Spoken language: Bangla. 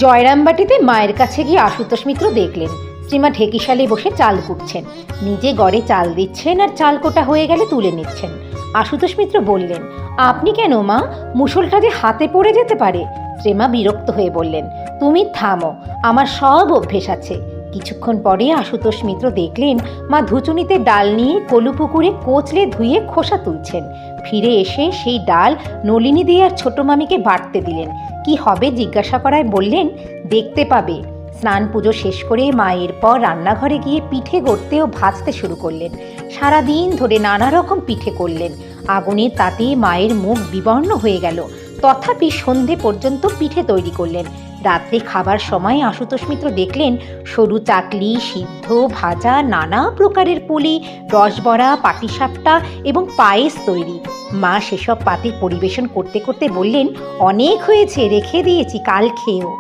জয়রামবাটিতে মায়ের কাছে গিয়ে আশুতোষ মিত্র দেখলেন শ্রীমা ঢেকিশালে বসে চাল কুটছেন, নিজে গড়ে চাল দিচ্ছেন আর চাল কোটা হয়ে গেলে তুলে নিচ্ছেন। আশুতোষ মিত্র বললেন, আপনি কেন মা, মুষলটা যে হাতে পড়ে যেতে পারে। শ্রীমা বিরক্ত হয়ে বললেন, তুমি থামো, আমার সব অভ্যেস আছে। কিছুক্ষণ পরে আশুতোষ মিত্র দেখলেন মা ধুচুনিতে ডাল নিয়ে কলুপুকুরে কোচলে ধুয়ে খোসা তুলছেন। ফিরে এসে সেই ডাল নলিনী দিয়ে আর ছোট মামিকে বাটতে দিলেন। কি হবে জিজ্ঞাসা করায় বললেন, দেখতে পাবে। স্নান পুজো শেষ করে মায়ের পর রান্নাঘরে গিয়ে পিঠে গড়তে ও ভাজতে শুরু করলেন। সারাদিন ধরে নানা রকম পিঠে করলেন। আগুনের তাতে মায়ের মুখ বিবর্ণ হয়ে গেল, তথাপি সন্ধে পর্যন্ত পিঠে তৈরি করলেন। রাত্রে খাবার সময় আশুতোষ মিত্র দেখলেন সরু চাকলি, সিদ্ধ, ভাজা, নানা প্রকারের পুলি, রসবড়া, পাটিসাপটা এবং পায়েস তৈরি। মা সেসব পাতে পরিবেশন করতে করতে বললেন, অনেক হয়েছে, রেখে দিয়েছি, কাল খেয়েও।